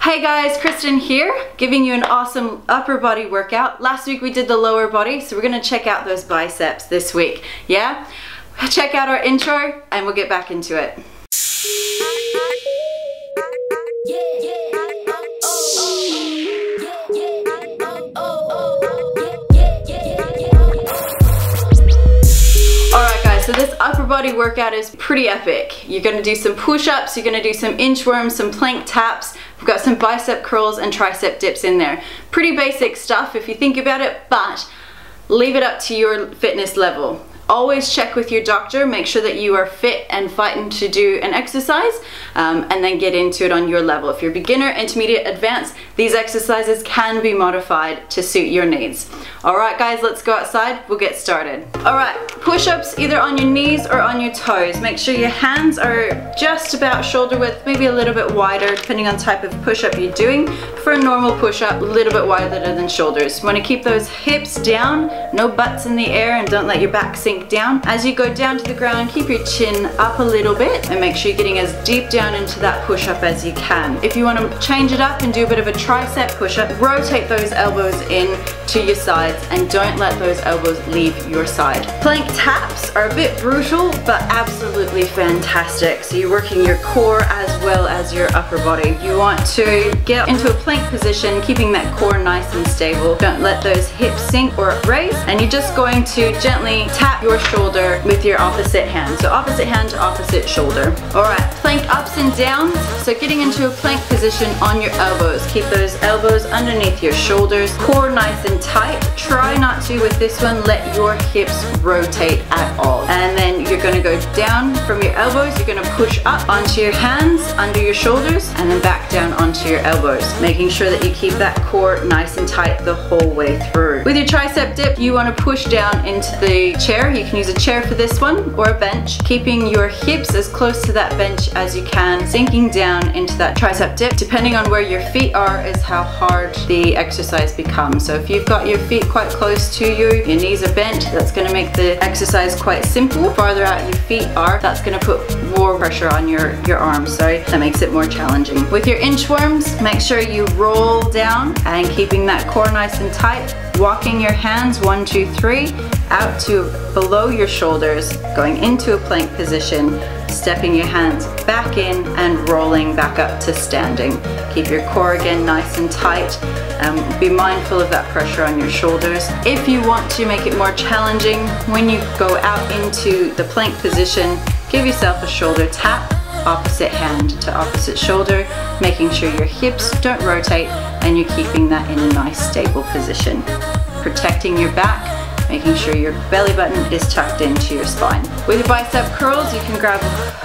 Hey guys, Kristen here, giving you an awesome upper body workout. Last week we did the lower body, so we're gonna check out those biceps this week, yeah? Check out our intro and we'll get back into it. Alright guys, so this upper body workout is pretty epic. You're gonna do some push-ups, you're gonna do some inchworms, some plank taps. We've got some bicep curls and tricep dips in there. Pretty basic stuff if you think about it, but leave it up to your fitness level. Always check with your doctor, make sure that you are fit and fighting to do an exercise, and then get into it on your level. If you're beginner, intermediate, advanced, these exercises can be modified to suit your needs. Alright guys, let's go outside, we'll get started. Alright, push-ups either on your knees or on your toes. Make sure your hands are just about shoulder width, maybe a little bit wider depending on type of push-up you're doing. For a normal push-up, a little bit wider than shoulders. You want to keep those hips down, no butts in the air, and don't let your back sink down. As you go down to the ground, keep your chin up a little bit and make sure you're getting as deep down into that push-up as you can. If you want to change it up and do a bit of a tricep push-up, rotate those elbows in to your sides and don't let those elbows leave your side. Plank taps are a bit brutal but absolutely fantastic. So you're working your core as well as your upper body. You want to get into a plank position, keeping that core nice and stable. Don't let those hips sink or raise, and you're just going to gently tap your shoulder with your opposite hand. So opposite hand to opposite shoulder. Alright, plank ups and downs. So getting into a plank position on your elbows. Keep those elbows underneath your shoulders. Core nice and tight. Try not to, with this one, let your hips rotate at all. And then you're going to go down from your elbows. You're going to push up onto your hands, under your shoulders, and then back down onto your elbows. Making sure that you keep that core nice and tight the whole way through. With your tricep dip, you want to push down into the chair. You can use a chair for this one or a bench, keeping your hips as close to that bench as you can, sinking down into that tricep dip. Depending on where your feet are is how hard the exercise becomes. So if you've got your feet quite close to you, your knees are bent, that's going to make the exercise quite simple. Farther out your feet are, that's going to put more pressure on your arms, so that makes it more challenging. With your inchworms, make sure you roll down and keeping that core nice and tight, walking your hands 1, 2, 3 out to below your shoulders, going into a plank position, stepping your hands back in and rolling back up to standing. Keep your core again nice and tight, and be mindful of that pressure on your shoulders. If you want to make it more challenging, when you go out into the plank position, give yourself a shoulder tap, opposite hand to opposite shoulder, making sure your hips don't rotate and you're keeping that in a nice stable position. Protecting your back, making sure your belly button is tucked into your spine. With your bicep curls, you can grab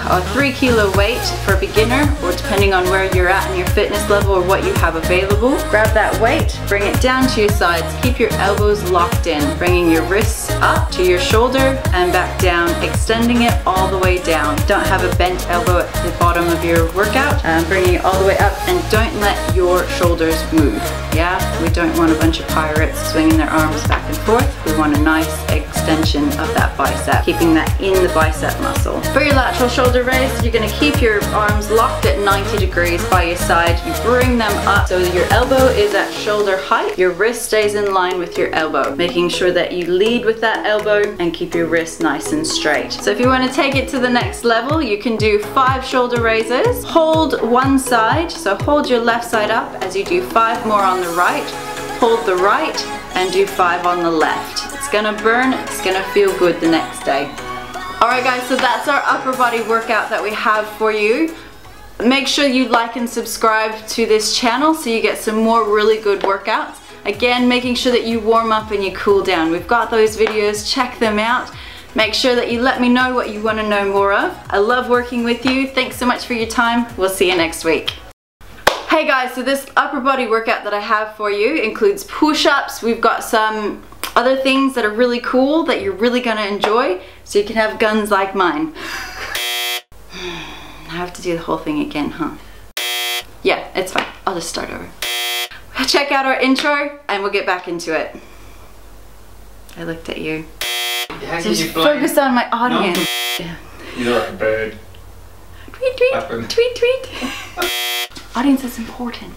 a 3 kilo weight for a beginner, or depending on where you're at in your fitness level or what you have available. Grab that weight, bring it down to your sides, keep your elbows locked in, bringing your wrists up to your shoulder and back down, extending it all the way down. Don't have a bent elbow at the bottom of your workout, bringing it all the way up, and don't let your shoulders move. Yeah, we don't want a bunch of pirates swinging their arms back and forth. We want a nice extension of that bicep, keeping that in the bicep muscle. For your lateral shoulder raise, you're going to keep your arms locked at 90 degrees by your side. You bring them up so your elbow is at shoulder height. Your wrist stays in line with your elbow, making sure that you lead with that elbow and keep your wrist nice and straight. So if you want to take it to the next level, you can do 5 shoulder raises. Hold one side, so hold your left side up as you do 5 more on the right. Hold the right and do 5 on the left. It's gonna burn, it's gonna feel good the next day. Alright guys, so that's our upper body workout that we have for you. Make sure you like and subscribe to this channel so you get some more really good workouts. Again, making sure that you warm up and you cool down. We've got those videos, check them out. Make sure that you let me know what you want to know more of. I love working with you. Thanks so much for your time. We'll see you next week. Hey guys, so this upper body workout that I have for you includes push-ups. We've got some other things that are really cool that you're really gonna enjoy, so you can have guns like mine. I have to do the whole thing again, huh? Yeah, it's fine. I'll just start over. Check out our intro and we'll get back into it. I looked at you. Just focus on my audience. No. You're like a bird. Tweet, tweet, tweet, tweet. Audience is important.